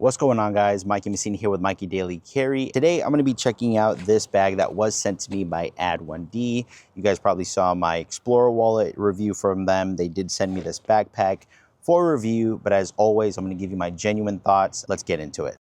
What's going on, guys? Mikey Messina here with Mikey Daily Carry. Today, I'm going to be checking out this bag that was sent to me by ADD1D. You guys probably saw my Explorer wallet review from them. They did send me this backpack for review, but as always, I'm going to give you my genuine thoughts. Let's get into it.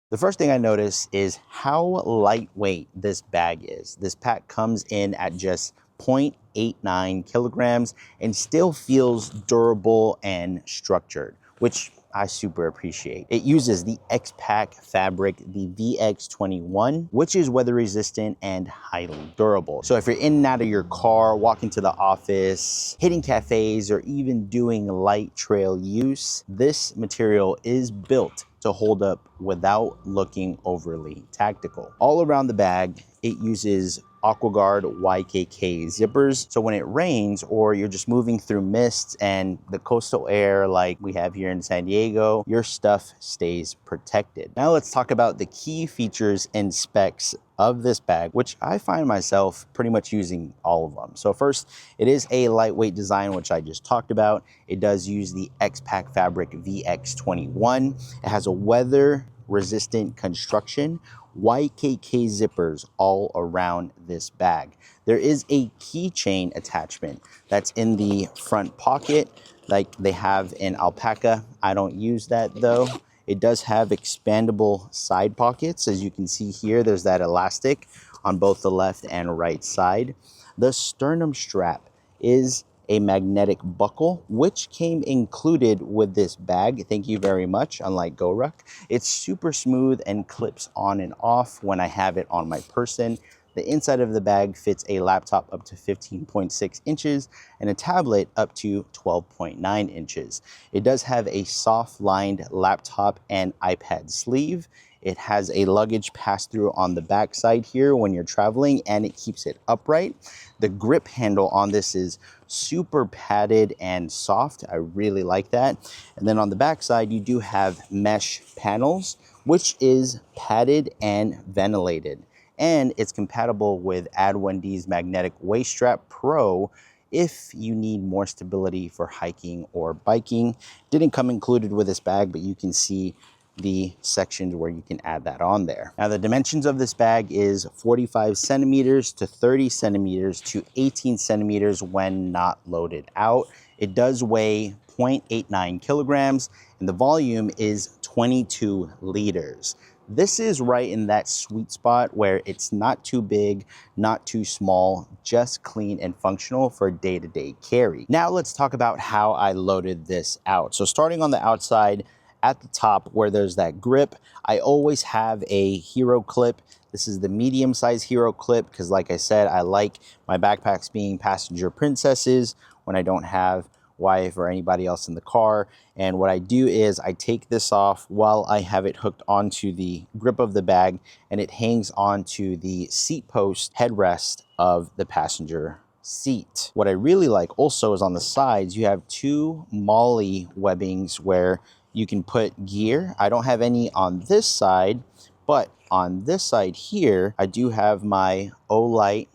The first thing I notice is how lightweight this bag is. This pack comes in at just 0.89 kilograms and still feels durable and structured, which I super appreciate. It uses the X-PAC fabric, the VX21, which is weather resistant and highly durable. So if you're in and out of your car, walking to the office, hitting cafes, or even doing light trail use, this material is built to hold up without looking overly tactical. All around the bag, it uses AquaGuard YKK zippers. So when it rains or you're just moving through mist and the coastal air like we have here in San Diego, your stuff stays protected. Now let's talk about the key features and specs of this bag, which I find myself pretty much using all of them. So first, it is a lightweight design, which I just talked about. It does use the X-PAC fabric VX21. It has a weather resistant construction, YKK zippers all around this bag. There is a keychain attachment that's in the front pocket like they have in Alpaca. I don't use that though. It does have expandable side pockets. As you can see here, there's that elastic on both the left and right side. The sternum strap is a magnetic buckle, which came included with this bag. Thank you very much, unlike GoRuck. It's super smooth and clips on and off when I have it on my person. The inside of the bag fits a laptop up to 15.6 inches and a tablet up to 12.9 inches. It does have a soft lined laptop and iPad sleeve. It has a luggage pass-through on the back side here when you're traveling, and it keeps it upright. The grip handle on this is super padded and soft. I really like that. And then on the back side, you do have mesh panels, which is padded and ventilated. And it's compatible with ADD1D's Magnetic Waist Strap Pro if you need more stability for hiking or biking. Didn't come included with this bag, but you can see the sections where you can add that on there. Now the dimensions of this bag is 45 centimeters to 30 centimeters to 18 centimeters when not loaded out. It does weigh 0.89 kilograms and the volume is 22 liters. This is right in that sweet spot where it's not too big, not too small, just clean and functional for day-to-day carry. Now let's talk about how I loaded this out. So starting on the outside, at the top where there's that grip, I always have a hero clip. This is the medium size hero clip because like I said, I like my backpacks being passenger princesses when I don't have wife or anybody else in the car. And what I do is I take this off while I have it hooked onto the grip of the bag, and it hangs onto the seat post headrest of the passenger seat. What I really like also is on the sides, you have two MOLLE webbings where you can put gear. I don't have any on this side, but on this side here, I do have my Olight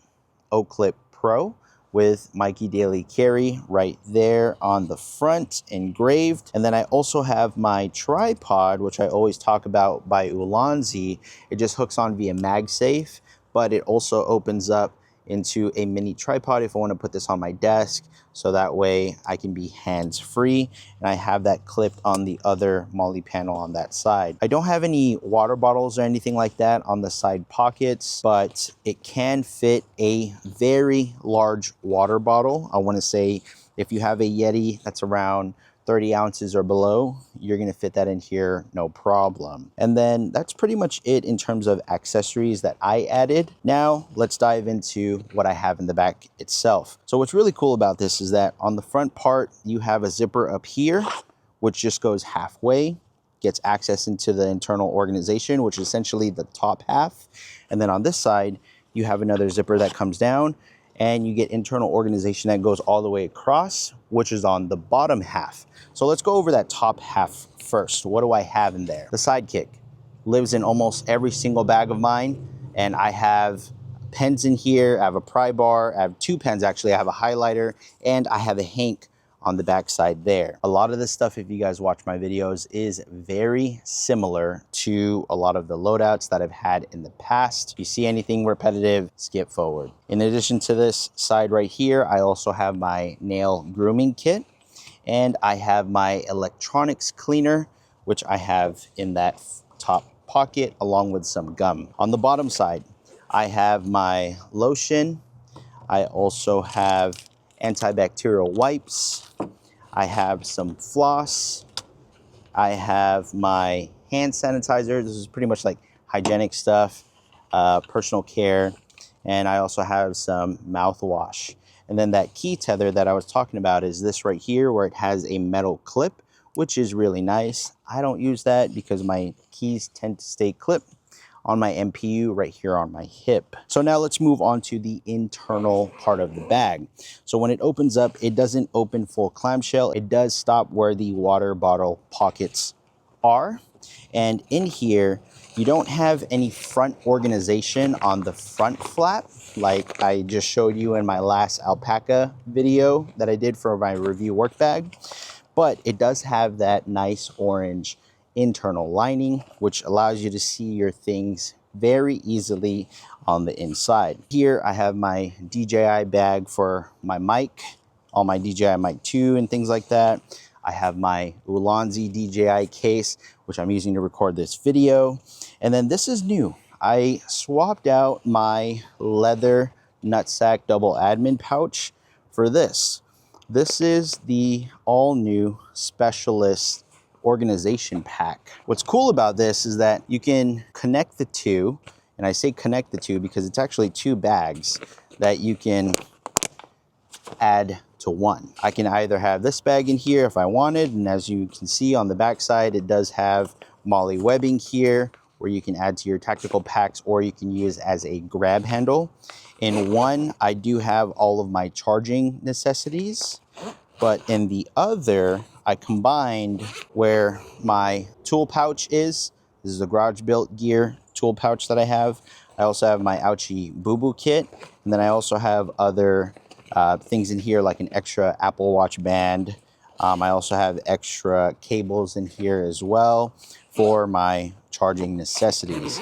O-Clip Pro with Mikey Daily Carry right there on the front engraved. And then I also have my tripod, which I always talk about by Ulanzi. It just hooks on via MagSafe, but it also opens up into a mini tripod if I want to put this on my desk, so that way I can be hands-free, and I have that clipped on the other MOLLE panel on that side. I don't have any water bottles or anything like that on the side pockets, but it can fit a very large water bottle. I want to say if you have a Yeti that's around 30 ounces or below, you're gonna fit that in here, no problem. And then that's pretty much it in terms of accessories that I added. Now let's dive into what I have in the back itself. So what's really cool about this is that on the front part, you have a zipper up here, which just goes halfway, gets access into the internal organization, which is essentially the top half. And then on this side, you have another zipper that comes down, and you get internal organization that goes all the way across, which is on the bottom half. So let's go over that top half first. What do I have in there? The Sidekick lives in almost every single bag of mine, and I have pens in here. I have a pry bar. I have two pens actually. I have a highlighter, and I have a Hank on the back side there. A lot of this stuff, if you guys watch my videos, is very similar to a lot of the loadouts that I've had in the past. If you see anything repetitive, skip forward. In addition to this side right here, I also have my nail grooming kit, and I have my electronics cleaner, which I have in that top pocket along with some gum. On the bottom side, I have my lotion. I also have antibacterial wipes. I have some floss. I have my hand sanitizer. This is pretty much like hygienic stuff, personal care. And I also have some mouthwash. And then that key tether that I was talking about is this right here, where it has a metal clip, which is really nice. I don't use that because my keys tend to stay clipped on my MPU right here on my hip. So now let's move on to the internal part of the bag. So when it opens up, it doesn't open full clamshell. It does stop where the water bottle pockets are. And in here, you don't have any front organization on the front flap, like I just showed you in my last alpaca video that I did for my review work bag. But it does have that nice orange internal lining, which allows you to see your things very easily on the inside. Here I have my DJI bag for my mic, all my DJI Mic 2 and things like that. I have my Ulanzi DJI case, which I'm using to record this video. And then this is new. I swapped out my leather nutsack double admin pouch for this. This is the all new Specialist organization pack. What's cool about this is that you can connect the two, and I say connect the two because it's actually two bags that you can add to one. I can either have this bag in here if I wanted, and as you can see on the back side, it does have MOLLE webbing here where you can add to your tactical packs, or you can use as a grab handle. In one, I do have all of my charging necessities, but in the other, I combined where my tool pouch is. This is a garage built gear tool pouch that I have. I also have my Ouchie Boo Boo kit. And then I also have other things in here, like an extra Apple Watch band. I also have extra cables in here as well for my charging necessities.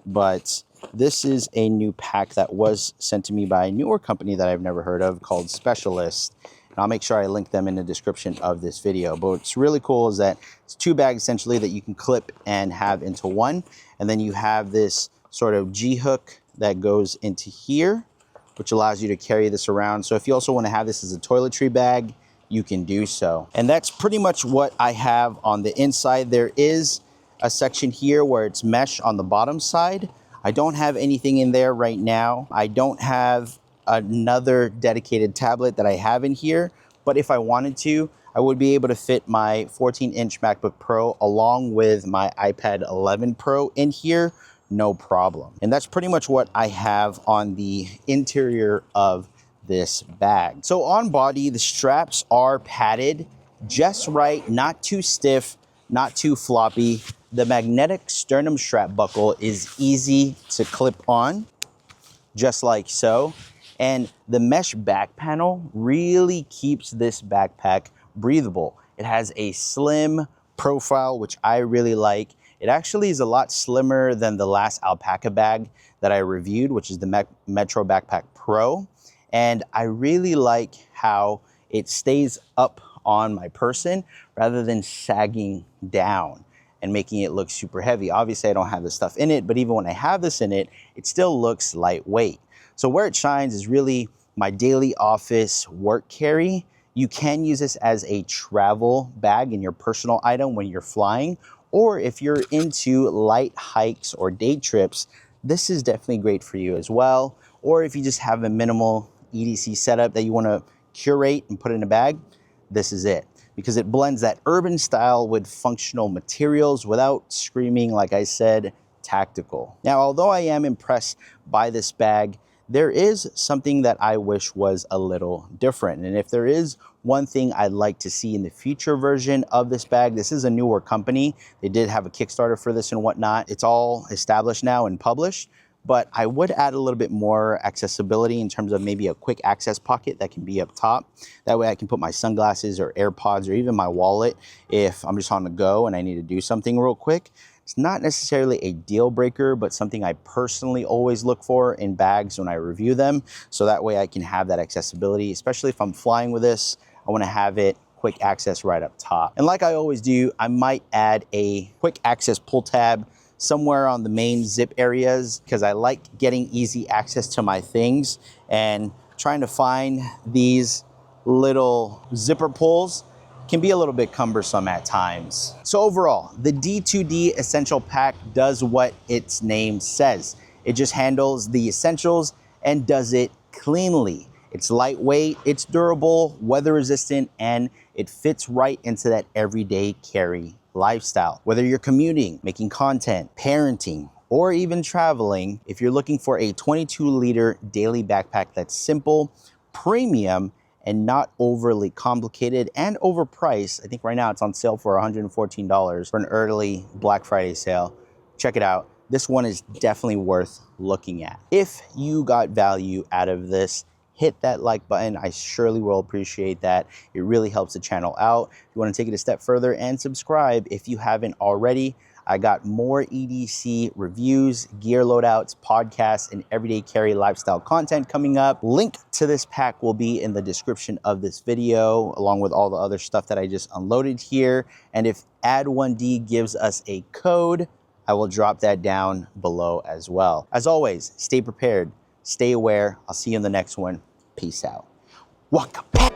But this is a new pack that was sent to me by a newer company that I've never heard of called Specialist. And I'll make sure I link them in the description of this video. But what's really cool is that it's two bags essentially that you can clip and have into one. And then you have this sort of G-hook that goes into here, which allows you to carry this around. So if you also want to have this as a toiletry bag, you can do so. And that's pretty much what I have on the inside. There is a section here where it's mesh on the bottom side. I don't have anything in there right now. I don't have another dedicated tablet that I have in here, but if I wanted to, I would be able to fit my 14-inch MacBook Pro along with my iPad 11 Pro in here, no problem. And that's pretty much what I have on the interior of this bag. So on body, the straps are padded just right, not too stiff, not too floppy. The magnetic sternum strap buckle is easy to clip on, just like so. And the mesh back panel really keeps this backpack breathable. It has a slim profile, which I really like. It actually is a lot slimmer than the last alpaca bag that I reviewed, which is the Metro Backpack Pro. And I really like how it stays up on my person rather than sagging down and making it look super heavy. Obviously, I don't have this stuff in it, but even when I have this in it, it still looks lightweight. So where it shines is really my daily office work carry. You can use this as a travel bag in your personal item when you're flying, or if you're into light hikes or day trips, this is definitely great for you as well. Or if you just have a minimal EDC setup that you want to curate and put in a bag, this is it. Because it blends that urban style with functional materials without screaming, like I said, tactical. Now, although I am impressed by this bag, there is something that I wish was a little different. And if there is one thing I'd like to see in the future version of this bag, this is a newer company. They did have a Kickstarter for this and whatnot. It's all established now and published. but I would add a little bit more accessibility in terms of maybe a quick access pocket that can be up top. That way I can put my sunglasses or AirPods or even my wallet if I'm just on the go and I need to do something real quick. It's not necessarily a deal breaker, but something I personally always look for in bags when I review them. So that way I can have that accessibility, especially if I'm flying with this. I want to have it quick access right up top. And like I always do, I might add a quick access pull tab somewhere on the main zip areas because I like getting easy access to my things, and trying to find these little zipper pulls can be a little bit cumbersome at times. So overall, the D2D Essential Pack does what its name says. It just handles the essentials and does it cleanly. It's lightweight, it's durable, weather resistant, and it fits right into that everyday carry lifestyle. Whether you're commuting, making content, parenting, or even traveling, if you're looking for a 22-liter daily backpack that's simple, premium, and not overly complicated and overpriced. I think right now it's on sale for $114 for an early Black Friday sale. Check it out. This one is definitely worth looking at. If you got value out of this, hit that like button. I surely will appreciate that. It really helps the channel out. If you want to take it a step further, and subscribe if you haven't already. I got more EDC reviews, gear loadouts, podcasts, and everyday carry lifestyle content coming up. Link to this pack will be in the description of this video, along with all the other stuff that I just unloaded here. And if ADD1D gives us a code, I will drop that down below as well. As always, stay prepared, stay aware. I'll see you in the next one. Peace out. YKK.